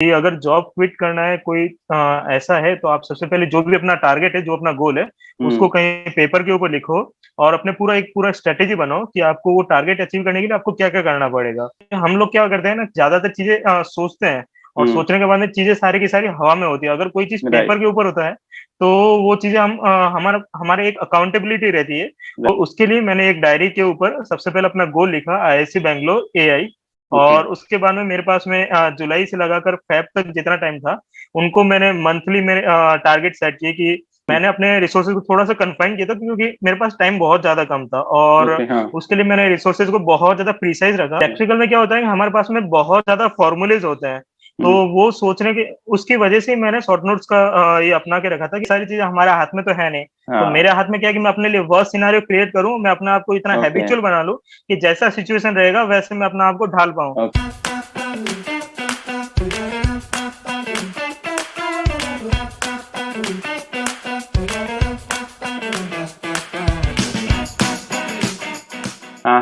कि अगर job quit करना है कोई ऐसा है तो आप सबसे पहले जो भी अपना टारगेट है, जो अपना गोल है, उसको हम्म। कहीं पेपर के ऊपर लिखो और अपने पूरा स्ट्रेटेजी बनाओ कि आपको वो टारगेट अचीव करने के लिए आपको क्या-क्या करना पड़ेगा। हम लोग क्या करते हैं ना, ज़्यादातर चीज़ें सोचते हैं और हम्म। सोचने के बाद में चीज़ें सारी की सारी हवा में होती है। अगर कोई चीज़ पेपर राइट। के ऊपर होता है, तो वो चीज़ें हमारा हमारे एक अकाउंटेबिलिटी रहती है। तो उसके लिए मैंने एक डायरी के ऊपर सबसे पहले अपना गोल लिखा आईआईसी बैंगलोर एआई। ओके। और उसके बाद में मेरे पास में जुलाई से लगाकर फ़ेब तक जितना टाइम था, उनको मैंने मंथली में टारगेट सेट किए कि मैंने अपने रिसोर्सेज़ को थोड़ा-सा कन्फाइन किया था क्योंकि मेरे पास टाइम बहुत ज़्यादा कम था और ओके। हाँ। उसके लिए मैंने रिसोर्सेज़ को बहुत ज़्यादा प्रिसाइज़ रखा। प्रैक्टिकल में क्या होता है कि हमारे पास में बहुत ज़्यादा फ़ॉर्मूलेज़ होते हैं, तो हम्म। वो सोचने के उसकी वजह से ही मैंने शॉर्ट नोट्स का ये अपना के रखा था कि सारी चीज़ें हमारे हाथ में तो है नहीं। तो हाँ। मेरे हाथ में क्या है कि मैं अपने लिए वर्स्ट सिनेरियो क्रिएट करूँ, मैं अपने आप को इतना ओके। हैबिचुअल बना लूँ कि जैसा सिचुएशन रहेगा वैसे मैं अपने आप को ढाल पाऊँ। Okay.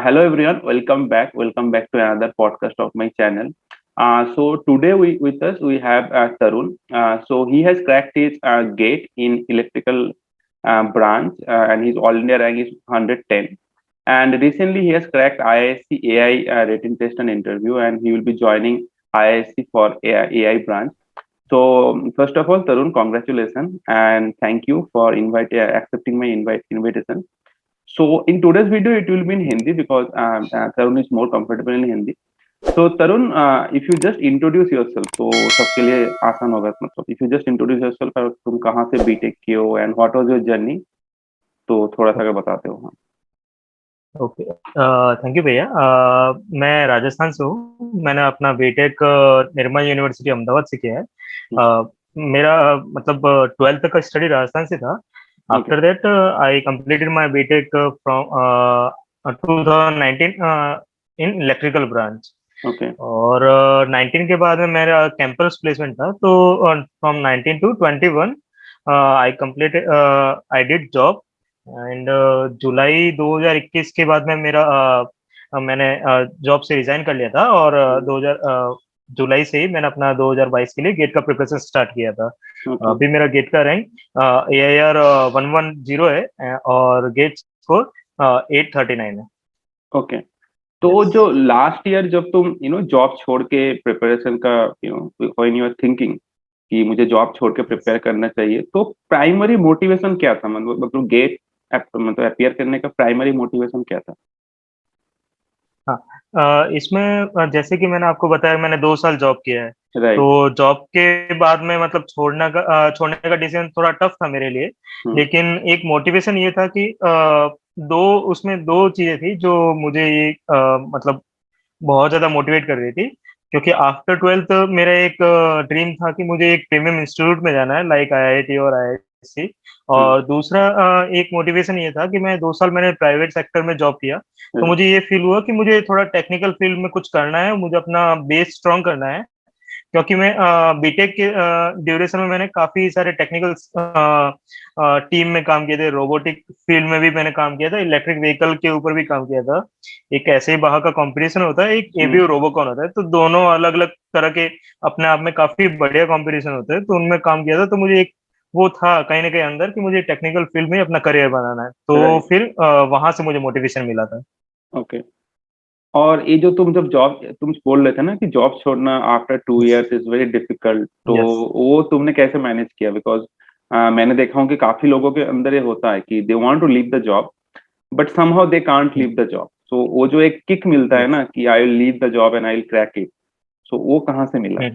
Hello everyone, welcome back to another podcast of my channel. So today with us we have Tarun. So he has cracked his gate in electrical branch, and his all India rank is 110. And recently he has cracked IISc AI written test and interview, and he will be joining IISc for AI branch. So first of all, Tarun, congratulations and thank you for accepting my invitation. So in today's video, it will be in Hindi because Tarun is more comfortable in Hindi. So Tarun, if you just introduce yourself, तो सबके लिए आसान होगा मतलब. If you just introduce yourself, और तुम कहाँ से बीटेक किए हो and what was your journey, तो थोड़ा सा अगर बताते हो. हाँ. ओके, थैंक यू भैया। मैं राजस्थान से हूँ। मैंने अपना बीटेक निर्मल यूनिवर्सिटी अहमदाबाद से किया है। मेरा मतलब 12th तक का स्टडी राजस्थान से था। Okay. After that I completed my BTech from 2019 in electrical branch. Okay. और 19 के बाद में मेरा कैंपस प्लेसमेंट था, तो from 19 to 21 I did job. And जुलाई 2021 के बाद में मैंने जॉब से रिजाइन कर लिया था और 2000 जुलाई से ही मैंने अपना 2022 के लिए गेट का प्रिपरेशन स्टार्ट किया था। Okay. अभी मेरा गेट का रैंक AIR 110 है और गेट स्कोर 839 है। Okay. तो यस। जो लास्ट ईयर जब तुम जॉब छोड़ के प्रिपरेशन का व्हेन यू आर थिंकिंग कि मुझे जॉब छोड़ के प्रिपेयर करना चाहिए, तो प्राइमरी मोटिवेशन क्या था? मतलब गेट मतलब अपियर करने का प्राइमरी मोटिवेशन क्या था? हाँ, इसमें जैसे कि मैंने आपको बताया, मैंने 2 साल जॉब किया है। राइट। तो जॉब के बाद में मतलब छोड़ने का डिसीजन थोड़ा टफ था मेरे लिए। हम्म। लेकिन एक मोटिवेशन ये था कि दो उसमें दो चीजें थी जो मुझे ये मतलब बहुत ज़्यादा मोटिवेट कर रही थी। क्योंकि आफ्टर 12th मेरा एक ड्रीम था कि मुझे एक प्रीमियम इंस्टीट्यूट में जाना है, लाइक आईआईटी और आईआईएससी। हाँ। और दूसरा एक मोटिवेशन ये था कि मैं 2 साल मैंने प्राइवेट सेक्टर में जॉब किया, तो राइट। मुझे ये फील हुआ कि मुझे थोड़ा टेक्निकल फील्ड में कुछ करना है, मुझे अपना बेस स्ट्रॉन्ग करना है। क्योंकि मैं बीटेक के ड्यूरेशन में मैंने काफी सारे टेक्निकल टीम में काम किए थे, रोबोटिक फील्ड में भी मैंने काम किया था, इलेक्ट्रिक व्हीकल के ऊपर भी काम किया था। एक ऐसे ही बाहर का कंपटीशन होता है, एक हम्म। एबीओ रोबोकॉन होता है, तो दोनों अलग अलग तरह के अपने आप में काफी बढ़िया कंपटीशन होते हैं, तो उनमें काम किया था। तो मुझे एक वो था कहीं ना कहीं अंदर कि मुझे टेक्निकल फील्ड में अपना करियर बनाना है, तो राइट। फिर वहां से मुझे मोटिवेशन मिला था। ओके। और ये जो तुम बोल रहे थे ना कि जॉब छोड़ना after 2 years is very difficult, तो यस। वो तुमने कैसे मैनेज किया? बिकॉज मैंने देखा हूँ कि काफी लोगों के अंदर ये होता है कि they want to leave the job but somehow they can't leave the job. So वो जो एक किक मिलता है यस। ना कि I will leave the job and I will crack it, so वो कहाँ से मिला?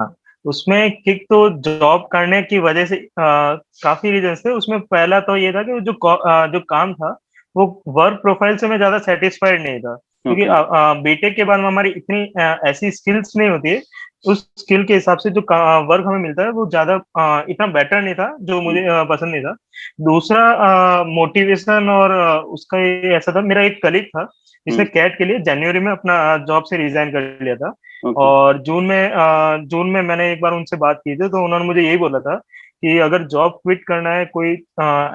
हाँ, उसमें किक तो जॉब करने की वजह से काफी रीजंस थे। उसमें पहला तो ये था कि जो काम था, वो वर्क प्रोफाइल से मैं ज्यादा सेटिस्फाइड नहीं था, क्योंकि ओके। बीटेक के बाद में हमारी इतनी ऐसी स्किल्स नहीं होती है। उस स्किल के हिसाब से जो वर्क हमें मिलता है वो ज्यादा इतना बेटर नहीं था, जो मुझे पसंद नहीं था। दूसरा मोटिवेशन और उसका ये ऐसा था, मेरा एक कलीग था जिसने कैट के लिए जनवरी में अपना जॉब से रिजाइन कर लिया था। ओके। और जून में मैंने एक बार उनसे बात की थी, तो उन्होंने मुझे यही बोला था कि अगर जॉब क्विट करना है कोई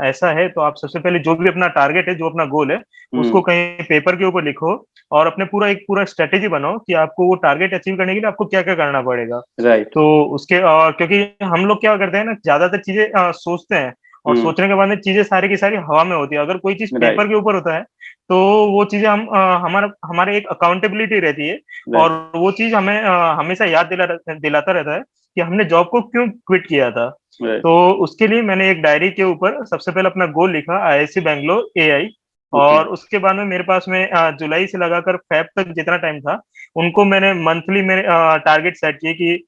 ऐसा है, तो आप सबसे पहले जो भी अपना टारगेट है, जो अपना गोल है, उसको कहीं पेपर के ऊपर लिखो और अपने एक पूरा स्ट्रेटेजी बनाओ कि आपको वो टारगेट अचीव करने के लिए आपको क्या क्या करना पड़ेगा। राइट। तो उसके क्योंकि हम लोग क्या करते हैं ना, ज्यादातर चीजें सोचते हैं और सोचने के बाद में चीजें सारी की सारी हवा में होती है। अगर कोई चीज राइट। पेपर के ऊपर होता है तो वो चीजें हम हमारा हमारे एक अकाउंटेबिलिटी रहती है और राइट। वो चीज हमें हमेशा याद दिलाता रहता है कि हमने जॉब को क्यों क्विट किया था। राइट। तो उसके लिए मैंने एक डायरी के ऊपर सबसे पहले अपना गोल लिखा, आईआईसी बैंगलोर एआई। ओके। और उसके बाद में मेरे पास में जुलाई से लगाकर फेब तक जितना टाइम था, उनको मैंने मंथली मेरे टारगेट सेट किए कि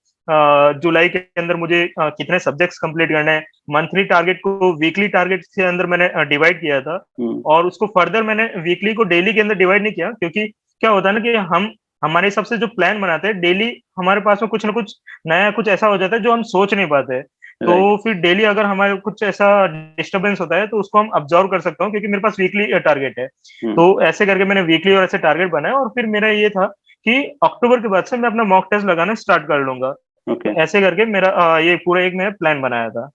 जुलाई के अंदर मुझे कितने सब्जेक्ट्स कंप्लीट करने हैं। मंथली टारगेट को वीकली टारगेट के अंदर मैंने डिवाइड किया था और उसको फर्दर मैंने वीकली को डेली के अंदर डिवाइड नहीं किया, क्योंकि क्या होता है ना कि हम हमारे हिसाब से जो प्लान बनाते हैं डेली, हमारे पास में कुछ ना कुछ नया कुछ ऐसा हो जाता है जो हम सोच नहीं पाते। तो राइट। फिर डेली अगर हमारे कुछ ऐसा डिस्टरबेंस होता है तो उसको हम ऑब्जर्व कर सकता हूँ, क्योंकि मेरे पास वीकली टारगेट है। तो ऐसे करके मैंने वीकली और ऐसे टारगेट बनाए और फिर मेरा ये था कि अक्टूबर के बाद से मैं अपना मॉक टेस्ट लगाना स्टार्ट कर लूंगा। तो ओके। ऐसे करके मेरा ये पूरा एक मैंने प्लान बनाया था।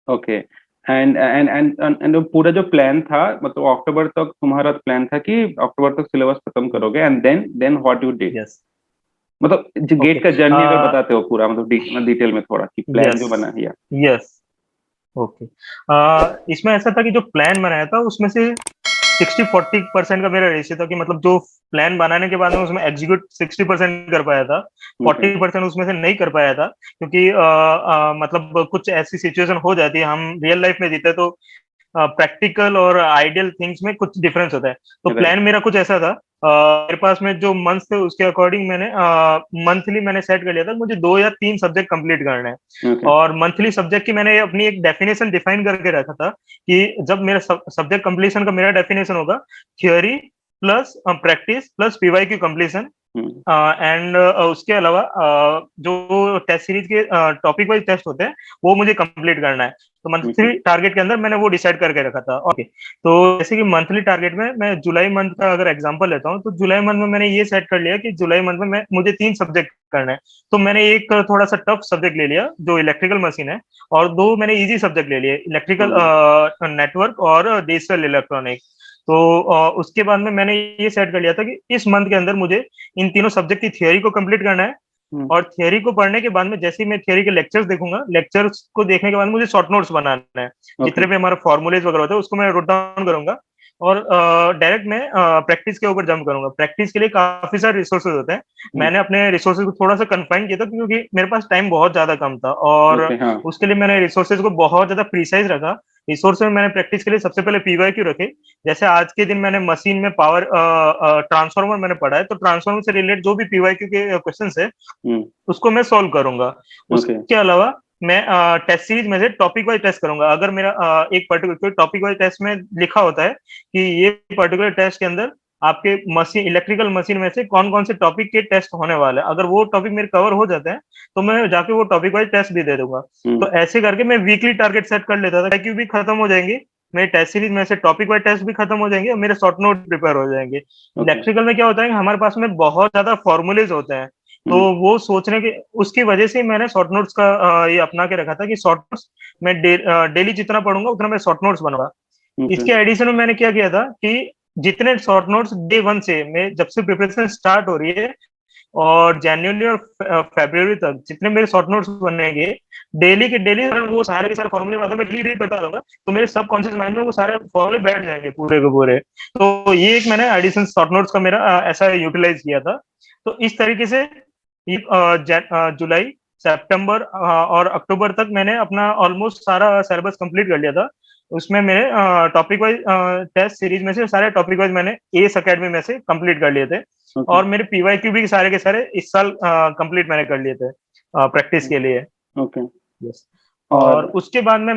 ओके। एंड पूरा जो प्लान था, मतलब अक्टूबर तक तुम्हारा प्लान था कि अक्टूबर तक सिलेबस खत्म करोगे, and then what you did? Yes. मतलब जो ओके। गेट का जर्नी अगर बताते हो पूरा, मतलब डिटेल में थोड़ा, कि प्लान यस। जो बना है। यस। ओके। इसमें ऐसा था कि जो प्लान बनाया था उसमें से 60-40% का मेरा रेशियो था, कि मतलब जो प्लान बनाने के बाद में उसमें एग्जीक्यूट 60% कर पाया था, ओके। 40% उसमें से नहीं कर पाया था, क्योंकि मतलब कुछ ऐसी सिचुएशन हो जाती है, हम रियल लाइफ में जीते हैं, तो प्रैक्टिकल और आइडियल थिंग्स में कुछ डिफरेंस होता है। तो राइट। प्लान मेरा कुछ ऐसा था, मेरे पास में जो मंथ थे उसके अकॉर्डिंग मैंने मंथली मैंने सेट कर लिया था मुझे 2 या 3 सब्जेक्ट कंप्लीट करने हैं। ओके। और मंथली सब्जेक्ट की मैंने अपनी एक डेफिनेशन डिफाइन करके रखा था कि जब मेरा सब्जेक्ट कंप्लीशन का मेरा डेफिनेशन होगा, theory plus practice plus PYQ completion. And उसके अलावा जो टेस्ट सीरीज के टॉपिक वाइज टेस्ट होते हैं वो मुझे कंप्लीट करना है। तो मंथली टारगेट के अंदर मैंने वो डिसाइड करके रखा था। ओके। तो जैसे कि मंथली टारगेट में मैं जुलाई मंथ का अगर एग्जांपल लेता हूँ, तो जुलाई मंथ में मैंने ये सेट कर लिया कि जुलाई मंथ में मुझे 3 सब्जेक्ट करना है। तो मैंने एक थोड़ा सा टफ सब्जेक्ट ले लिया जो इलेक्ट्रिकल मशीन है, और 2 मैंने इजी सब्जेक्ट ले लिए, इलेक्ट्रिकल नेटवर्क और डिजिटल इलेक्ट्रॉनिक। तो उसके बाद में मैंने ये सेट कर लिया था कि इस मंथ के अंदर मुझे इन तीनों सब्जेक्ट की थियोरी को कंप्लीट करना है। और थियोरी को पढ़ने के बाद में जैसे ही मैं थियोरी के लेक्चर्स देखूंगा, लेक्चर्स को देखने के बाद मुझे शॉर्ट नोट्स बनाना है, ओके। जितने भी हमारे फॉर्मूलेज वगैरह होते हैं उसको मैं नोट डाउन करूंगा और डायरेक्ट मैं प्रैक्टिस के ऊपर जंप करूंगा। प्रैक्टिस के लिए काफी सारे रिसोर्सेज होते हैं, मैंने अपने रिसोर्सेज को थोड़ा सा कन्फाइन किया था क्योंकि मेरे पास टाइम बहुत ज्यादा कम था, और ओके। हाँ। उसके लिए मैंने रिसोर्सेज को बहुत ज्यादा प्रिसाइज रखा। रिसोर्स में मैंने प्रैक्टिस के लिए सबसे पहले पीवाईक्यू रखे। जैसे आज के दिन मैंने मशीन में पावर ट्रांसफार्मर मैंने पढ़ा है, तो ट्रांसफार्मर से रिलेटेड जो भी पीवाईक्यू के क्वेश्चन है उसको मैं सॉल्व करूंगा। ओके। उसके अलावा मैं टेस्ट सीरीज में से टॉपिक वाइज टेस्ट करूंगा। अगर मेरा एक पर्टिकुलर टॉपिक वाइज टेस्ट में लिखा होता है कि ये पर्टिकुलर टेस्ट के अंदर आपके मशीन इलेक्ट्रिकल मशीन में से कौन कौन से टॉपिक के टेस्ट होने वाले हैं, अगर वो टॉपिक मेरे कवर हो जाते हैं तो मैं जाके वो टॉपिक वाइज टेस्ट भी दे दूंगा। तो ऐसे करके मैं वीकली टारगेट सेट कर लेता था, क्योंकि भी खत्म हो जाएंगे, मेरे टेस्ट सीरीज में से टॉपिक वाइज टेस्ट भी खत्म हो जाएंगे और मेरे शॉर्ट नोट प्रिपेयर हो जाएंगे। ओके। इलेक्ट्रिकल में क्या होता है कि हमारे पास में बहुत ज्यादा फॉर्मूलेज होते हैं, तो वो सोचने के उसकी वजह से मैंने शॉर्ट नोट्स का ये अपना के रखा था कि शॉर्ट नोट्स मैं डेली जितना पढ़ूंगा उतना मैं शॉर्ट नोट्स बनूंगा। ओके। इसके एडिशन में मैंने क्या किया था कि जितने शॉर्ट नोट्स डे 1 से मैं जब से प्रिपरेशन स्टार्ट हो रही है और जनवरी और फरवरी तक जितने मेरे शॉर्ट नोट्स बनेंगे, डेली के डेली वो सारे के सारे फॉर्मूले अगर मैं डेली रीड करता रहूंगा तो मेरे सब कॉन्शियस माइंड में वो सारे फॉर्मूले बैठ जाएंगे पूरे के पूरे। तो ये एक मैंने एडिशन शॉर्ट नोट्स का मेरा ऐसा यूटिलाइज किया था। तो इस तरीके से जुलाई सितंबर और अक्टूबर तक मैंने अपना ऑलमोस्ट सारा सिलेबस कंप्लीट कर लिया था। उसमें मेरे टॉपिक वाइज टेस्ट सीरीज में से सारे टॉपिक वाइज मैंने एस एकेडमी में से कंप्लीट कर लिए थे, और मेरे पीवाईक्यू भी सारे के सारे इस साल कंप्लीट मैंने कर लिए थे प्रैक्टिस के लिए। ओके। यस। और और उसके बाद में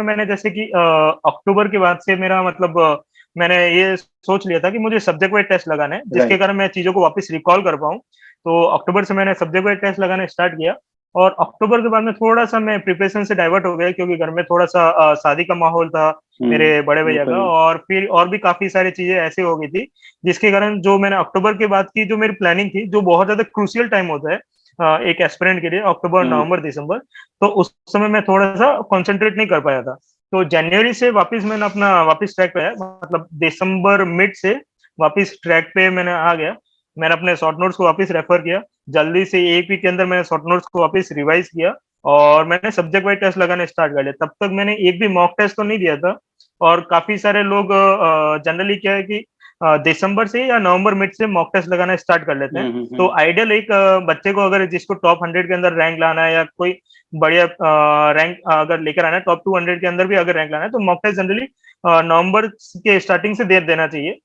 मैंने जैसे कि अक्टूबर के बाद से मेरा मतलब मैंने ये सोच लिया था कि मुझे सब्जेक्ट वाइज टेस्ट लगाना है, जिसके कारण मैं चीजों को वापस रिकॉल कर पाऊँ। तो अक्टूबर से मैंने सब्जेक्ट वाइज टेस्ट लगाना स्टार्ट किया, और अक्टूबर के बाद में थोड़ा सा मैं प्रिपरेशन से डाइवर्ट हो गया, क्योंकि घर में थोड़ा सा शादी का माहौल था मेरे बड़े भैया का, और फिर और भी काफी सारी चीजें ऐसी हो गई थी जिसके कारण जो मैंने अक्टूबर के बाद की जो मेरी प्लानिंग थी, जो बहुत ज्यादा क्रूशियल टाइम होता है एक एस्पिरेंट के लिए अक्टूबर, नवंबर, दिसंबर। तो उस समय मैं थोड़ा-सा कंसंट्रेट नहीं कर पाया था। तो जनवरी से वापस मैंने अपना वापस ट्रैक पे आया, मतलब दिसंबर मिड से वापस ट्रैक पे मैंने आ गया। मैंने अपने शॉर्ट नोट्स को वापस रेफर किया। जल्दी से 1 वीक के अंदर मैंने शॉर्ट नोट्स को वापस रिवाइज किया और मैंने सब्जेक्ट वाइज टेस्ट लगाने स्टार्ट कर लिया। तब तक मैंने एक भी मॉक टेस्ट तो नहीं दिया था। और काफ़ी सारे लोग जनरली क्या है कि दिसंबर से या नवंबर मिड से मॉक टेस्ट लगाना स्टार्ट कर लेते हैं। तो आइडियल एक बच्चे को अगर जिसको टॉप 100 के अंदर रैंक लाना है या कोई बढ़िया रैंक अगर लेकर आना है, टॉप 200 के अंदर भी अगर रैंक लाना है, तो मॉक टेस्ट जनरली नवंबर के स्टार्टिंग से दे देना चाहिए।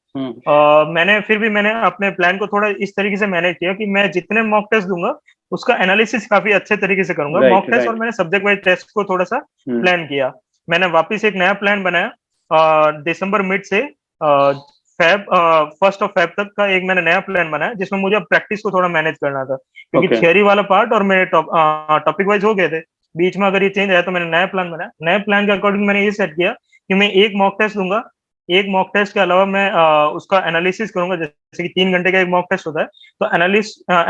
मैंने अपने प्लान को थोड़ा इस तरीके से मैनेज किया कि मैं जितने मॉक टेस्ट दूंगा उसका एनालिसिस काफी अच्छे तरीके से करूंगा मॉक टेस्ट। और मैंने सब्जेक्ट वाइज टेस्ट को थोड़ा सा प्लान किया। मैंने वापस एक नया प्लान बनाया दिसंबर मिड से फेब 1 फेब तक का एक मैंने नया प्लान बनाया, जिसमें मुझे अब प्रैक्टिस को थोड़ा मैनेज करना था, क्योंकि थियोरी वाला पार्ट और मेरे टॉपिक वाइज हो गए थे। बीच में अगर ये चेंज आया तो मैंने नया प्लान बनाया। नए प्लान के अकॉर्डिंग मैंने ये सेट किया कि मैं एक मॉक टेस्ट दूंगा। एक मॉक टेस्ट के अलावा मैं उसका एनालिसिस करूंगा, जैसे कि 3 घंटे का एक मॉक टेस्ट होता है। तो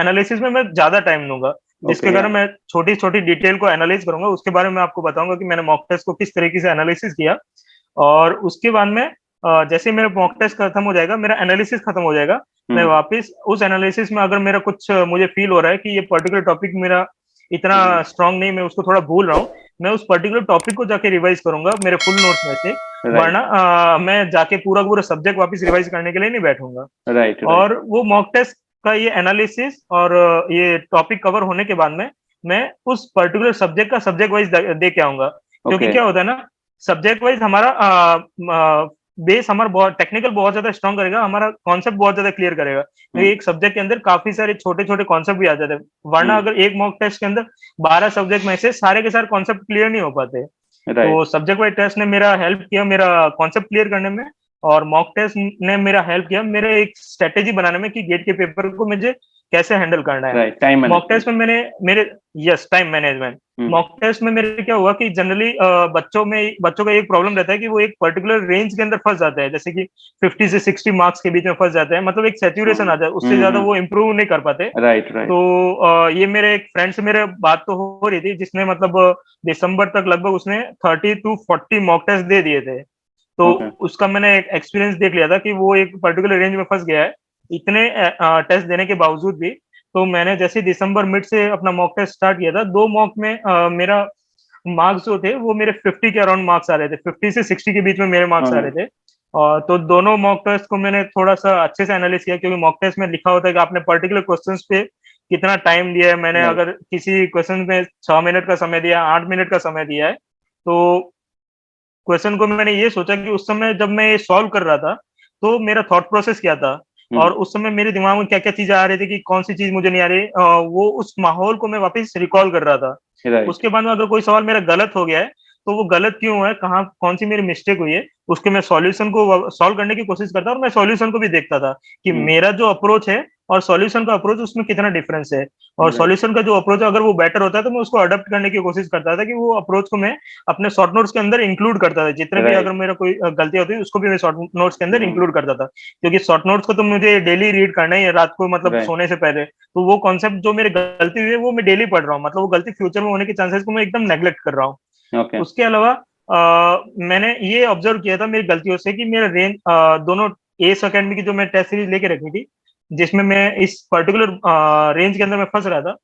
एनालिसिस में मैं ज्यादा टाइम लूंगा, जिसके कारण मैं छोटी छोटी डिटेल को एनालाइज करूंगा। उसके बारे में आपको बताऊंगा कि मैंने मॉक टेस्ट को किस तरीके से एनालिसिस किया। और उसके बाद में जैसे मेरा मॉक टेस्ट खत्म हो जाएगा, मेरा एनालिसिस खत्म हो जाएगा, मैं वापस उस एनालिसिस में अगर मेरा कुछ मुझे फील हो रहा है कि ये पर्टिकुलर टॉपिक मेरा इतना स्ट्रांग नहीं, मैं उसको थोड़ा भूल रहा हूँ, मैं उस पर्टिकुलर टॉपिक को जाके रिवाइज करूंगा मेरे फुल नोट्स में से। वरना मैं जाके पूरा पूरा सब्जेक्ट वापस रिवाइज करने के लिए नहीं बैठूंगा। और वो मॉक टेस्ट का ये एनालिसिस और ये टॉपिक कवर होने के बाद में मैं उस पर्टिकुलर सब्जेक्ट का सब्जेक्ट वाइज दे के आऊंगा। क्योंकि क्या होता है ना, सब्जेक्ट वाइज हमारा बेस हमारा बहुत टेक्निकल बहुत ज्यादा स्ट्रॉन्ग करेगा, हमारा कॉन्सेप्ट बहुत ज्यादा क्लियर करेगा। तो एक सब्जेक्ट के अंदर काफी सारे छोटे छोटे कॉन्सेप्ट भी आ जाते हैं। वरना अगर एक मॉक टेस्ट के अंदर 12 सब्जेक्ट में से सारे के सारे कॉन्सेप्ट क्लियर नहीं हो पाते। तो सब्जेक्ट वाइज टेस्ट ने मेरा हेल्प किया मेरा कॉन्सेप्ट क्लियर करने में, और मॉक टेस्ट ने मेरा हेल्प किया मेरे एक स्ट्रेटेजी बनाने में कि गेट के पेपर को मुझे कैसे हैंडल करना है। मॉक टेस्ट में मैंने मेरे टाइम मैनेजमेंट। मॉक टेस्ट में मेरे क्या हुआ कि जनरली बच्चों का एक प्रॉब्लम रहता है कि वो एक पर्टिकुलर रेंज के अंदर फंस जाते हैं, जैसे कि 50 से 60 मार्क्स के बीच में फंस जाते हैं, मतलब एक सैचुरेशन आ जाए, उससे ज्यादा वो इम्प्रूव नहीं कर पाते। तो ये मेरे एक फ्रेंड से मेरे बात तो हो रही थी, जिसने मतलब दिसंबर तक लगभग उसने 30 to 40 मॉक टेस्ट दे दिए थे। तो उसका मैंने एक एक्सपीरियंस देख लिया था कि वो एक पर्टिकुलर रेंज में फंस गया है इतने टेस्ट देने के बावजूद भी। तो मैंने जैसे दिसंबर मिड से अपना मॉक टेस्ट स्टार्ट किया था, 2 मॉक में मेरा मार्क्स जो थे वो मेरे 50 के अराउंड मार्क्स आ रहे थे, 50 से 60 के बीच में मेरे मार्क्स आ रहे थे। तो दोनों मॉक टेस्ट को मैंने थोड़ा सा अच्छे से एनालिस किया, क्योंकि मॉक टेस्ट में लिखा होता है कि आपने पर्टिकुलर क्वेश्चंस पे कितना टाइम दिया है। मैंने अगर किसी क्वेश्चन में 6 मिनट का समय दिया, 8 मिनट का समय दिया है, तो क्वेश्चन को मैंने ये सोचा कि उस समय जब मैं ये सॉल्व कर रहा था तो मेरा थॉट प्रोसेस क्या था, और उस समय मेरे दिमाग में क्या क्या चीजें आ रही थी कि कौन सी चीज मुझे नहीं आ रही, वो उस माहौल को मैं वापस रिकॉल कर रहा था। उसके बाद में अगर कोई सवाल मेरा गलत हो गया है तो वो गलत क्यों है, कहाँ कौन सी मेरी मिस्टेक हुई है, उसके मैं सॉल्यूशन को सॉल्व करने की कोशिश करता, और मैं सॉल्यूशन को भी देखता था कि मेरा जो अप्रोच है और सॉल्यूशन का अप्रोच उसमें कितना डिफरेंस है। और सॉल्यूशन का जो अप्रोच है अगर वो बेटर होता है तो मैं उसको अडॉप्ट करने की कोशिश करता था कि वो अप्रोच को मैं अपने शॉर्ट नोट्स के अंदर इंक्लूड करता था। जितने भी अगर मेरा कोई गलती होती है उसको भी मैं शॉर्ट नोट्स के अंदर इंक्लूड करता था, क्योंकि शॉर्ट नोट्स को तो मुझे डेली रीड करना ही है रात को, मतलब सोने से पहले। तो वो कॉन्सेप्ट जो मेरी गलती हुई है वो मैं डेली पढ़ रहा हूँ, मतलब वो गलती फ्यूचर में होने के चांसेस को मैं एकदम नेग्लेक्ट कर रहा हूँ। उसके अलावा मैंने ये ऑब्जर्व किया था मेरी गलतियों से कि मेरा रेंज दोनों एस अकेडमी की जो मैं टेस्ट सीरीज लेके रखी थी, जिसमें मैं इस पर्टिकुलर रेंज के अंदर मैं फंस रहा था,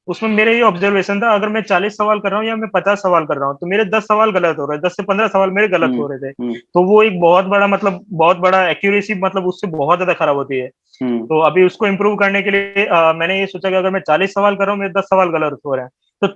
उसमें मेरे ये ऑब्जर्वेशन था अगर मैं 40 सवाल कर रहा हूँ या मैं 50 सवाल कर रहा हूँ तो मेरे 10 सवाल गलत हो रहे हैं, 10 से 15 सवाल मेरे गलत हो रहे थे। तो वो एक बहुत बड़ा मतलब बहुत बड़ा एक्यूरेसी मतलब उससे बहुत ज्यादा खराब होती है। तो अभी उसको इम्प्रूव करने के लिए मैंने ये सोचा कि अगर मैं 40 सवाल कर रहा हूँ मेरे 10 सवाल गलत हो रहे हैं, तो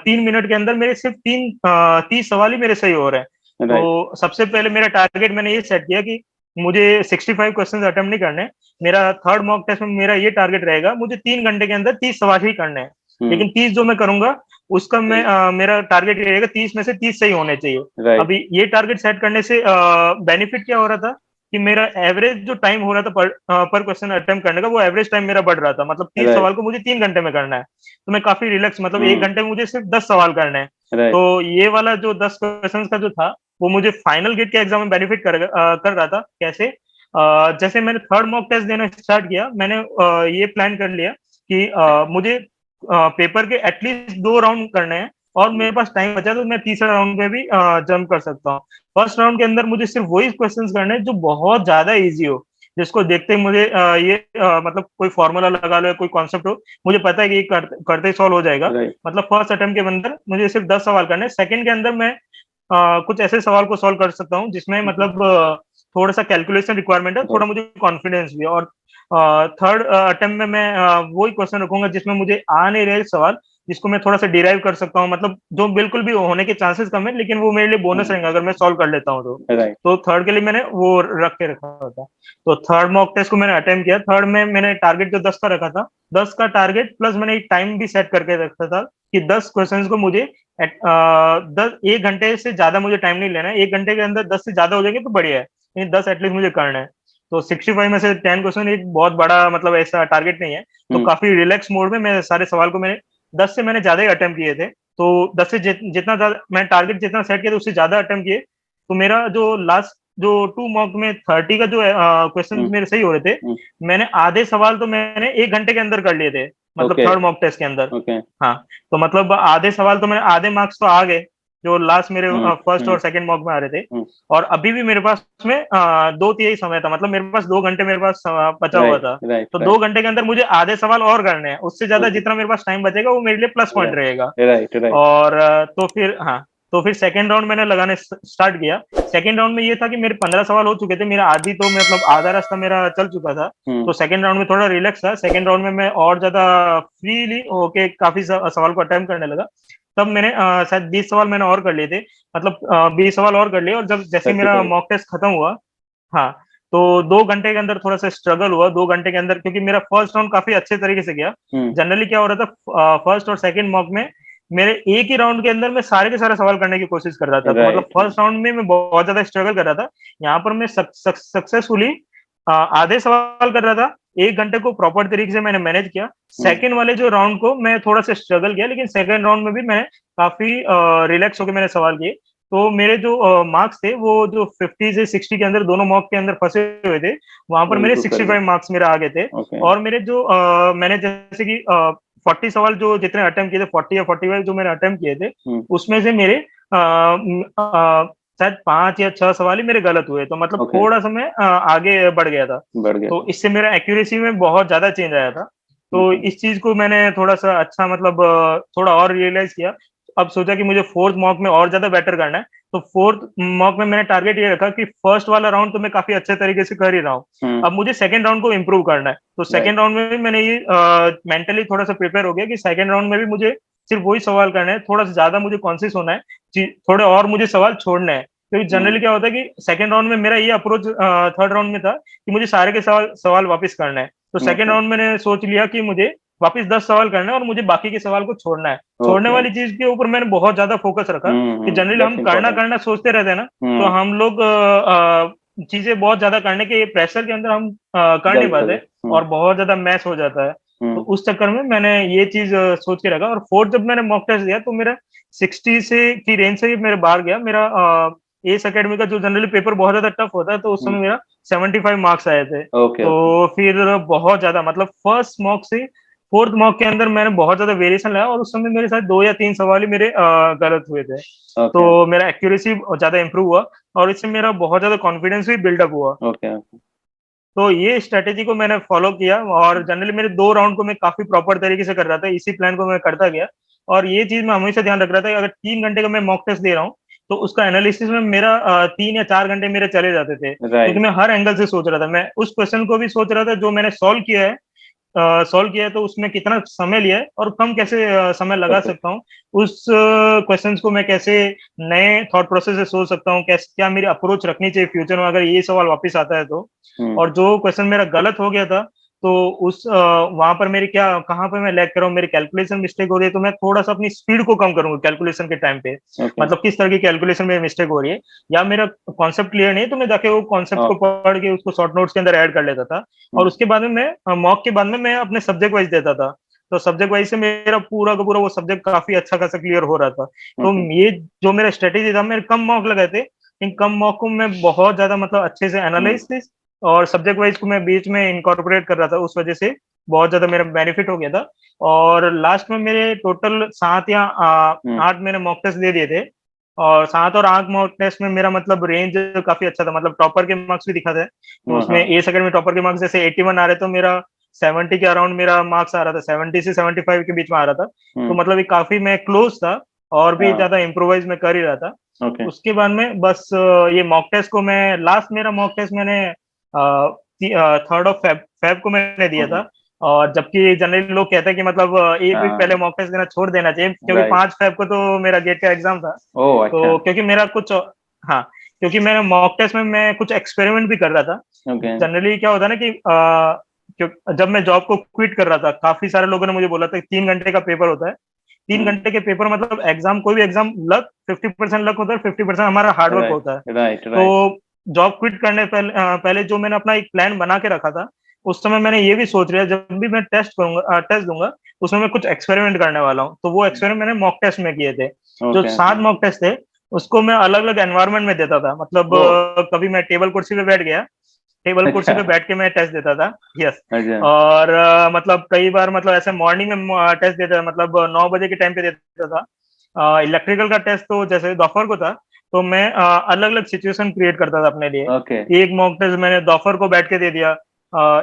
3 मिनट के अंदर मेरे सिर्फ 30 सवाल ही मेरे सही हो रहे हैं। तो सबसे पहले मेरा टारगेट मैंने ये सेट किया कि मुझे 65 क्वेश्चन अटेम्प्ट नहीं करने। मेरा थर्ड मॉक टेस्ट में मेरा ये टारगेट रहेगा मुझे 3 घंटे के अंदर 30 सवाल ही करने हैं, लेकिन 30 जो मैं करूंगा उसका मैं मेरा टारगेट ये रहेगा 30 में से 30 सही होने चाहिए। अभी ये टारगेट सेट करने से बेनिफिट क्या हो रहा था कि मेरा एवरेज जो टाइम हो रहा था पर क्वेश्चन अटेम्प्ट करने का, वो एवरेज टाइम मेरा बढ़ रहा था। मतलब 30 सवाल को मुझे 3 घंटे में करना है, तो मैं काफी रिलैक्स, मतलब 1 घंटे में मुझे सिर्फ 10 सवाल करने हैं। तो ये वाला जो 10 क्वेश्चन का जो था वो मुझे फाइनल गेट के एग्जाम में बेनिफिट कर रहा था। कैसे? जैसे मैंने थर्ड मॉक टेस्ट देना स्टार्ट किया, मैंने ये प्लान कर लिया कि मुझे पेपर के एटलीस्ट 2 राउंड करने हैं और मेरे पास टाइम बचा तो मैं तीसरा राउंड में भी जंप कर सकता हूँ। फर्स्ट राउंड के अंदर मुझे सिर्फ वही क्वेश्चंस करने हैं जो बहुत ज्यादा इजी हो, जिसको देखते ही मुझे मतलब कोई फॉर्मूला लगा लो या कोई कॉन्सेप्ट हो, मुझे पता है कि ये करते ही सॉल्व हो जाएगा। राइट मतलब फर्स्ट अटेम्प्ट के अंदर मुझे सिर्फ 10 सवाल करने हैं। सेकंड के अंदर मैं कुछ ऐसे सवाल को सॉल्व कर सकता हूँ जिसमें मतलब थोड़ा सा कैलकुलेशन रिक्वायरमेंट है, थोड़ा राइट मुझे कॉन्फिडेंस भी है। और थर्ड अटेम्प्ट में मैं वही क्वेश्चन रखूंगा जिसमें मुझे आ नहीं रहे सवाल, जिसको मैं थोड़ा सा डिराइव कर सकता हूँ, मतलब जो बिल्कुल भी होने के चांसेस कम है लेकिन वो मेरे लिए बोनस रहेंगे अगर मैं सॉल्व कर लेता हूँ तो। राइट तो थर्ड के लिए मैंने वो रख के रखा था। तो थर्ड मॉक टेस्ट को मैंने अटेम्प्ट किया। थर्ड में मैंने टारगेट जो 10 का रखा था, 10 का टारगेट प्लस मैंने एक टाइम भी सेट करके रखा था कि 10 क्वेश्चन को मुझे 1 घंटे से ज्यादा मुझे टाइम नहीं लेना है। 1 घंटे के अंदर 10 से ज्यादा हो जाएंगे तो बढ़िया है, लेकिन 10 एटलीस्ट मुझे करना है। तो 65 में से 10 क्वेश्चन एक बहुत बड़ा मतलब ऐसा टारगेट नहीं है। तो काफी रिलैक्स मोड में मैं सारे सवाल को मैंने 10 से मैंने ज्यादा ही अटेम्प्ट किए थे। तो 10 से जितना ज्यादा मैं टारगेट जितना सेट किया था उससे ज्यादा अटेम्प्ट किए। तो मेरा जो लास्ट जो 2 मॉक में 30 का जो क्वेश्चन मेरे सही हो रहे थे, मैंने आधे सवाल तो मैंने 1 घंटे के अंदर कर लिए थे, मतलब ओके थर्ड मॉक टेस्ट के अंदर। ओके हाँ, तो मतलब आधे सवाल तो मैंने आधे मार्क्स तो आ गए जो लास्ट मेरे फर्स्ट और सेकंड मॉक में आ रहे थे। और अभी भी मेरे पास में 2 तिहाई समय था, मतलब मेरे पास 2 घंटे मेरे पास बचा हुआ राइट था। राइट तो दो राइट घंटे के अंदर मुझे आधे सवाल और करने हैं, उससे ज्यादा ओके जितना मेरे पास टाइम बचेगा वो मेरे लिए प्लस पॉइंट रहेगा। राइट राइट और तो फिर हाँ, तो फिर सेकंड राउंड मैंने लगाने स्टार्ट किया। सेकंड राउंड में ये था कि मेरे 15 सवाल हो चुके थे, मेरा आधी तो मतलब आधा रास्ता मेरा चल चुका था। तो सेकंड राउंड में थोड़ा रिलैक्स था। सेकंड राउंड में मैं और ज्यादा फ्रीली होके काफी सवाल को अटेम्प्ट करने लगा। तब मैंने शायद 20 सवाल मैंने और कर लिए थे, मतलब 20 सवाल और कर लिए। और जब जैसे मेरा 35 मॉक टेस्ट खत्म हुआ, हाँ, तो 2 घंटे के अंदर थोड़ा सा स्ट्रगल हुआ। 2 घंटे के अंदर क्योंकि मेरा फर्स्ट राउंड काफी अच्छे तरीके से गया। जनरली क्या हो रहा था फर्स्ट और सेकंड मॉक में, मेरे एक ही राउंड के अंदर मैं सारे के सारे सवाल करने की कोशिश कर रहा था। तो मतलब राइट फर्स्ट राउंड में मैं बहुत ज्यादा स्ट्रगल कर रहा था। यहाँ पर मैं सक्सेसफुली आधे सवाल कर रहा था। 1 घंटे को प्रॉपर तरीके से मैंने मैनेज किया। सेकंड वाले जो राउंड को मैं थोड़ा सा स्ट्रगल किया, लेकिन सेकंड राउंड में भी मैंने काफी रिलैक्स होकर मैंने सवाल किए। तो मेरे जो मार्क्स थे वो जो 50 से 60 के अंदर दोनों मॉक के अंदर फंसे हुए थे, वहां पर वो मेरे इम्प्रूव कर 65 दिया मार्क्स मेरे आ गए थे। ओके और मेरे जो मैंने जैसे कि 40 सवाल जो जितने अटेम्प्ट किए थे, 40 या 45 जो मैंने अटेम्प्ट किए थे, उसमें से मेरे शायद 5 या 6 सवाल ही मेरे गलत हुए। तो मतलब ओके थोड़ा सा मैं आगे बढ़ गया था। बढ़ गया तो इससे मेरा एक्यूरेसी में बहुत ज्यादा चेंज आया था। तो ओके इस चीज को मैंने थोड़ा सा अच्छा मतलब थोड़ा और रियलाइज किया। अब सोचा कि मुझे फोर्थ मॉक में और ज्यादा बेटर करना है। तो फोर्थ मॉक में मैंने टारगेट ये रखा कि फर्स्ट वाला राउंड तो मैं काफी अच्छे तरीके से कर ही रहा हूँ, अब मुझे सेकंड राउंड को इम्प्रूव करना है। तो राइट सेकंड राउंड में भी मैंने ये मेंटली थोड़ा सा प्रिपेयर हो गया कि सेकंड राउंड में भी मुझे सिर्फ वही सवाल करना है, थोड़ा सा ज्यादा मुझे कॉन्शियस होना है, थोड़े और मुझे सवाल छोड़ना है। क्योंकि जनरली क्या होता है कि सेकंड राउंड में मेरा ये अप्रोच थर्ड राउंड में था कि मुझे सारे के सवाल सवाल वापस करना है। तो सेकंड ओके राउंड मैंने सोच लिया कि मुझे वापस 10 सवाल करना है और मुझे बाकी के सवाल को छोड़ना है। छोड़ने ओके वाली चीज के ऊपर मैंने बहुत ज्यादा फोकस रखा कि जनरली हम दैट्स करना इम्पोर्टेंट करना सोचते रहते हैं ना, तो हम लोग चीजें बहुत ज्यादा करने के प्रेशर के अंदर हम कर नहीं गलत कर पाते दिया और बहुत ज्यादा मैस हो जाता है। तो उस चक्कर में मैंने ये चीज सोच के रखा। और फोर्थ जब मैंने मॉक टेस्ट दिया तो मेरा 60 से की रेंज से ही मेरे बाहर गया। मेरा एस अकेडमी का जो जनरली पेपर बहुत ज्यादा टफ होता है, तो उस समय मेरा 75 मार्क्स आए थे। ओके तो ओके फिर बहुत ज्यादा मतलब फर्स्ट मॉक से फोर्थ मॉक के अंदर मैंने बहुत ज्यादा वेरिएशन लाया और उस समय मेरे साथ 2 या 3 सवाल ही मेरे गलत हुए थे। तो ओके मेरा एक्यूरेसी ज्यादा इंप्रूव हुआ और इससे मेरा बहुत ज्यादा कॉन्फिडेंस भी बिल्डअप हुआ। ओके ओके तो ये स्ट्रेटेजी को मैंने फॉलो किया और जनरली मेरे 2 राउंड को मैं काफी प्रॉपर तरीके से कर रहा था, इसी प्लान को मैं करता गया। और ये चीज मैं हमेशा ध्यान रख रहा था कि अगर 3 घंटे का मैं मॉक टेस्ट दे रहा हूँ तो उसका एनालिसिस में मेरा 3 या 4 घंटे मेरे चले जाते थे, क्योंकि राइट मैं हर एंगल से सोच रहा था। मैं उस क्वेश्चन को भी सोच रहा था जो मैंने सॉल्व किया है तो उसमें कितना समय लिया है और कम कैसे समय लगा परफेक्ट सकता हूँ। उस क्वेश्चंस को मैं कैसे नए थॉट प्रोसेस से सोच सकता हूँ, कैसे क्या मेरी अप्रोच रखनी चाहिए फ्यूचर में अगर ये सवाल वापस आता है तो। और जो क्वेश्चन मेरा गलत हो गया था, तो उस वहां पर मेरी क्या कहाँ पे मैं लैग कर रहा हूँ, मेरी कैलकुलेशन मिस्टेक हो रही है, तो मैं थोड़ा सा अपनी स्पीड को कम करूंगा कैलकुलेशन के टाइम पे। ओके मतलब किस तरह की कैलकुलेशन में मिस्टेक हो रही है या मेरा कॉन्सेप्ट क्लियर नहीं है, तो मैं जाके वो कॉन्सेप्ट को ओके पढ़ के उसको शॉर्ट नोट्स के अंदर ऐड कर लेता था। और उसके बाद में मैं मॉक के बाद में मैं अपने सब्जेक्ट वाइज देता था। तो सब्जेक्ट वाइज से मेरा पूरा का पूरा वो सब्जेक्ट काफी अच्छा खासा क्लियर हो रहा था। तो ओके ये जो मेरा स्ट्रेटेजी था, मेरे कम मॉक लगाए थे, इन कम मॉक को मैं बहुत ज्यादा मतलब अच्छे से एनालाइसिस और सब्जेक्ट वाइज को मैं बीच में इनकॉर्पोरेट कर रहा था, उस वजह से बहुत ज्यादा मेरा बेनिफिट हो गया था। और लास्ट में मेरे टोटल 7 या 8 मैंने मॉक टेस्ट दे दिए थे, और 7 और 8 मॉक टेस्ट में मेरा मतलब रेंज काफी अच्छा था, मतलब टॉपर के मार्क्स भी दिखा था। तो उसमें हाँ ए सेकंड में टॉपर के मार्क्स जैसे 81 आ रहे, तो मेरा 70 के अराउंड मेरा मार्क्स आ रहा था, 70 से 75 के बीच में आ रहा था। तो हम्म, मतलब ये काफी मैं क्लोज था, और भी हाँ ज्यादा इम्प्रोवाइज मैं कर ही रहा था। ओके उसके बाद में बस ये मॉक टेस्ट को मैं लास्ट मेरा मॉक टेस्ट मैंने 3 फेब को मैंने दिया ओके था। और जबकि जनरली लोग कहते हैं कि मतलब एक वीक पहले हाँ मॉक टेस्ट देना छोड़ देना चाहिए, क्योंकि राइट 5 फेब को तो मेरा गेट का एग्जाम था। ओ अच्छा तो क्योंकि मेरा कुछ, हाँ, क्योंकि मेरा मॉक टेस्ट में मैं कुछ एक्सपेरिमेंट भी कर रहा था। ओके जनरली क्या होता है ना कि जब मैं जॉब को क्विट कर रहा था, काफी सारे लोगों ने मुझे बोला था कि 3 घंटे का पेपर होता है। तीन हम्म घंटे के पेपर मतलब एग्जाम, कोई भी एग्जाम लक 50% लक होता है, 50% हमारा हार्डवर्क राइट होता है। राइट तो राइट जॉब क्विट करने पहले जो मैंने अपना एक प्लान बना के रखा था, उस समय मैंने ये भी सोच लिया जब भी मैं टेस्ट दूंगा, उसमें मैं कुछ एक्सपेरिमेंट करने वाला हूँ। तो वो एक्सपेरिमेंट मैंने मॉक टेस्ट में किए थे। जो ओके 7 मॉक टेस्ट थे, उसको मैं अलग अलग एनवायरनमेंट में देता था, मतलब ओ कभी मैं टेबल कुर्सी पे बैठ गया, टेबल कुर्सी अच्छा पे बैठ के मैं टेस्ट देता था। यस। अच्छा और मतलब कई बार मतलब ऐसे मॉर्निंग में टेस्ट देता था, मतलब 9 बजे के टाइम पे देता था। इलेक्ट्रिकल का टेस्ट तो जैसे दोपहर को था, तो मैं अलग अलग सिचुएशन क्रिएट करता था अपने लिए। ओके एक मॉक टेस्ट मैंने दोपहर को बैठ के दे दिया।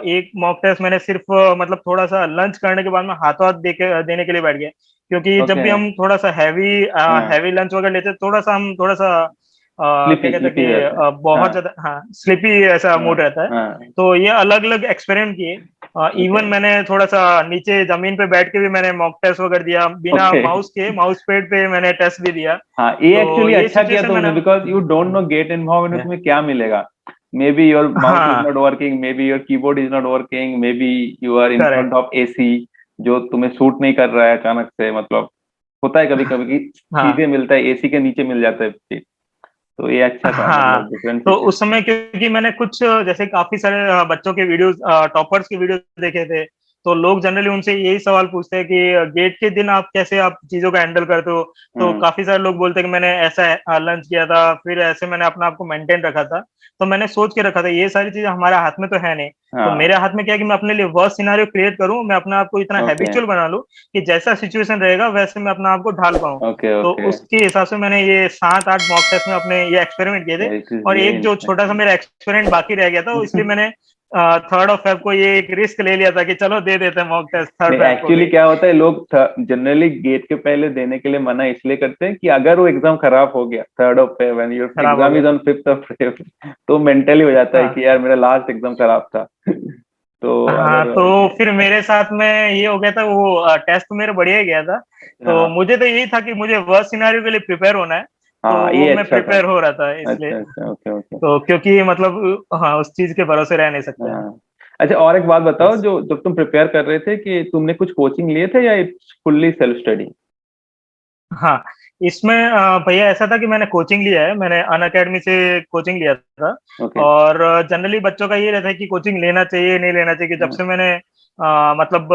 एक मॉक टेस्ट मैंने सिर्फ मतलब थोड़ा सा लंच करने के बाद में हाथों हाथ देने के लिए बैठ गया, क्योंकि जब ओके भी हम थोड़ा सा हैवी हाँ हैवी लंच वगैरह लेते, थोड़ा सा हम थोड़ा सा क्या स्लिपी कहते हैं स्लिपी हो कि जाता है बहुत हाँ ज्यादा, हाँ, स्लिपी ऐसा हाँ मूड रहता है। हाँ तो ये अलग अलग एक्सपेरिमेंट किए। ओके इवन मैंने थोड़ा सा नीचे जमीन पे बैठ के भी मैंने मॉक टेस्ट वगैरह दिया, बिना ओके माउस के, माउस पैड पे मैंने टेस्ट भी दिया। हाँ ये तो एक्चुअली ये अच्छा किया सिचुएशन मैंने, तुमने because you don't know get involve में तुम्हें क्या मिलेगा maybe your mouse is हाँ, not working maybe your keyboard is not working maybe you are in front correct, of AC जो तुम्हें सूट नहीं कर रहा है अचानक से मतलब होता है कभी कभी कि हाँ, चीजें मिलता है एसी के नीचे मिल जाता है चीज तो ये अच्छा था हाँ। मतलब डिफरेंट तो उस सिचुएशन समय क्योंकि मैंने कुछ जैसे काफी सारे बच्चों के वीडियोस, टॉपर्स के वीडियोस देखे थे, तो लोग जनरली उनसे यही सवाल पूछते हैं कि गेट के दिन आप कैसे आप चीजों को हैंडल करते हो। तो हम्म काफी सारे लोग बोलते हैं कि मैंने ऐसा लंच किया था, फिर ऐसे मैंने अपने आप को मेंटेन रखा था। तो मैंने सोच के रखा था ये सारी चीजें हमारे हाथ में तो है नहीं। तो हाँ मेरे हाथ में क्या है कि मैं अपने लिए वर्स्ट सिनारियो क्रिएट करूं, मैं अपने आप को इतना ओके हैबिचुअल बना लूं कि जैसा सिचुएशन रहेगा वैसे मैं अपने आप को ढाल पाऊं। ओके तो ओके उसके हिसाब से मैंने ये 7 8 मॉक टेस्ट में अपने ये एक्सपेरिमेंट किए थे। इट इज और रियली एक जो छोटा सा मेरा एक्सपेरिमेंट बाकी रह गया था, इसलिए मैंने 3 फेब को ये एक रिस्क ले लिया था कि चलो दे देते हैं मॉक टेस्ट थर्ड नहीं फेब को एक्चुअली भी। क्या होता है लोग जनरली गेट के पहले देने के लिए मना इसलिए करते हैं कि अगर वो एग्जाम खराब हो गया third of Feb and your खराब हो एग्जाम गया इज तो, ऑन फिफ्थ ऑफ फेब तो मेंटली हो जाता है हाँ, कि यार मेरा लास्ट एग्जाम खराब था तो हाँ। अगर तो फिर मेरे साथ में ये हो गया था, वो टेस्ट तो मेरा बढ़िया ही गया था। तो हाँ मुझे तो यही था कि मुझे वर्स्ट सिनारियो के लिए प्रिपेयर होना है। तो हाँ वो ये मैं अच्छा था प्रिपेयर हो रहा था इसलिए। अच्छा अच्छा ओके ओके तो क्योंकि मतलब हाँ, उस चीज के भरोसे रह नहीं सकते हैं। हाँ अच्छा और एक बात बताओ यस। जो जब तुम प्रिपेयर कर रहे थे कि तुमने कुछ कोचिंग लिए थे या इट्स फुल्ली सेल्फ स्टडी हाँ, इसमें भैया ऐसा था कि मैंने कोचिंग लिया है, मैंने अन अकेडमी से कोचिंग लिया था। ओके और जनरली बच्चों का ये रहता है कि कोचिंग लेना चाहिए नहीं लेना चाहिए, कि जब से मैंने मतलब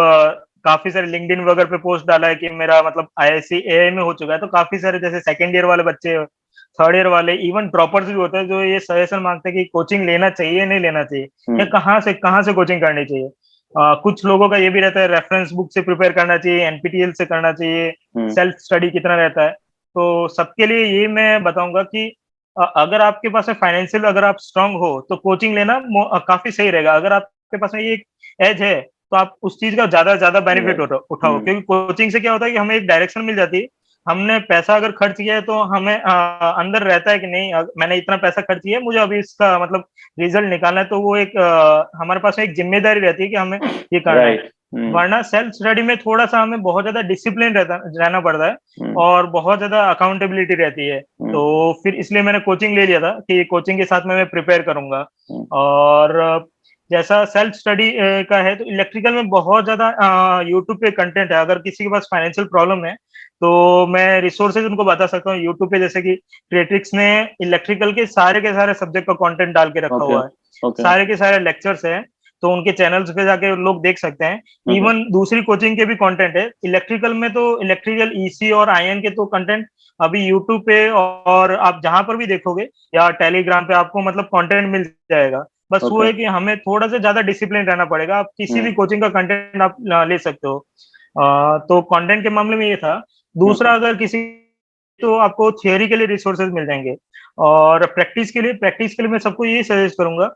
काफी सारे लिंक्डइन वगैरह पे पोस्ट डाला है कि मेरा मतलब आईआईसी एआई में हो चुका है, तो काफी सारे जैसे सेकंड ईयर वाले बच्चे, थर्ड ईयर वाले, इवन ड्रॉपर्स भी होते हैं जो ये सजेशन मांगते हैं कि कोचिंग लेना चाहिए नहीं लेना चाहिए, या हम्म कहाँ से कोचिंग करनी चाहिए। कुछ लोगों का ये भी रहता है रेफरेंस बुक से प्रिपेयर करना चाहिए, एनपीटीईएल से करना चाहिए, हम्म सेल्फ स्टडी कितना रहता है। तो सबके लिए ये मैं बताऊंगा कि अगर आपके पास में फाइनेंशियल, अगर आप स्ट्रांग हो तो कोचिंग लेना काफी सही रहेगा। अगर आपके पास में ये एक एज है, तो आप उस चीज का ज्यादा ज्यादा बेनिफिट राइट उठाओ, क्योंकि कोचिंग से क्या होता है कि हमें एक डायरेक्शन मिल जाती है। हमने पैसा अगर खर्च किया है, तो हमें अंदर रहता है कि नहीं, मैंने इतना पैसा खर्च किया है, मुझे अभी इसका मतलब रिजल्ट निकालना है। तो वो एक हमारे पास में एक जिम्मेदारी रहती है कि हमें ये करना है। राइट हम्म वरना सेल्फ स्टडी में थोड़ा सा हमें बहुत ज्यादा डिसिप्लिन रहना पड़ता है, हम्म और बहुत ज्यादा अकाउंटेबिलिटी रहती है। तो हम्म फिर इसलिए मैंने कोचिंग ले लिया था कि कोचिंग के साथ में मैं प्रिपेयर करूंगा। हम्म और जैसा सेल्फ स्टडी का है, तो इलेक्ट्रिकल में बहुत ज्यादा यूट्यूब पे कंटेंट है। अगर किसी के पास फाइनेंशियल प्रॉब्लम है, तो मैं रिसोर्सेज उनको बता सकता हूँ यूट्यूब पे, जैसे कि क्रिएट्रिक्स ने इलेक्ट्रिकल के सारे सब्जेक्ट का कंटेंट डाल के रखा ओके हुआ है। ओके सारे के सारे लेक्चर्स हैं, तो उनके चैनल्स पे जाके लोग देख सकते हैं। ओके इवन दूसरी कोचिंग के भी कंटेंट है इलेक्ट्रिकल में, तो इलेक्ट्रिकल ईसी और आईएन के तो कंटेंट अभी यूट्यूब पे और आप जहां पर भी देखोगे, या टेलीग्राम पे आपको मतलब कंटेंट मिल जाएगा। बस वो Okay. है कि हमें थोड़ा सा ज्यादा डिसिप्लिन रहना पड़ेगा। आप किसी भी कोचिंग का कंटेंट आप ले सकते हो। तो कंटेंट के मामले में ये था। दूसरा, Okay. अगर किसी, तो आपको थियोरी के लिए रिसोर्सेज मिल जाएंगे, और प्रैक्टिस के लिए मैं सबको यही सजेस्ट करूंगा,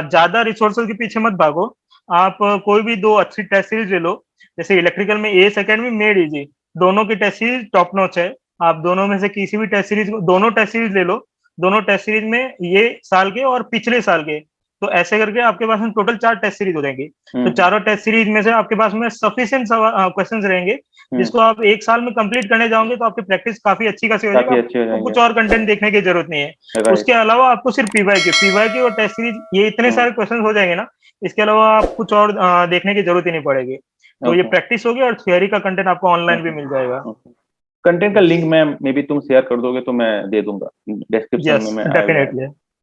ज्यादा रिसोर्सेज के पीछे मत भागो। आप कोई भी दो अच्छी टेस्ट सीरीज ले लो। जैसे इलेक्ट्रिकल में एस अकेडमी, मेड इजी, दोनों की टेस्ट सीरीज टॉप नॉच है। आप दोनों में से किसी भी टेस्ट सीरीज, दोनों टेस्ट सीरीज ले लो। दोनों टेस्ट सीरीज में ये साल के और पिछले साल के, तो ऐसे करके आपके पास में टोटल 4 टेस्ट सीरीज हो जाएंगी। तो चारों टेस्ट सीरीज में से आपके पास में सफिशिएंट क्वेश्चंस रहेंगे, जिसको आप एक साल में कंप्लीट करने जाओगे तो आपकी प्रैक्टिस काफी अच्छी खासी हो जाएगी। काफी अच्छे हो आपको जाएंगे। कुछ और कंटेंट देखने की जरूरत नहीं है। राइट। उसके अलावा आपको सिर्फ पीवाई और टेस्ट सीरीज, ये इतने सारे क्वेश्चन हो जाएंगे ना, इसके अलावा आप कुछ और देखने की जरूरत ही नहीं पड़ेगी। तो ये ओके। प्रैक्टिस होगी, और थियोरी का कंटेंट आपको ऑनलाइन भी ओके। मिल जाएगा। ओके। कंटेंट का यस, लिंक मैं मे बी तुम शेयर कर दोगे तो मैं दे दूंगा डिस्क्रिप्शन में, यस, मैं आई विल ऐड। डेफिनेटली।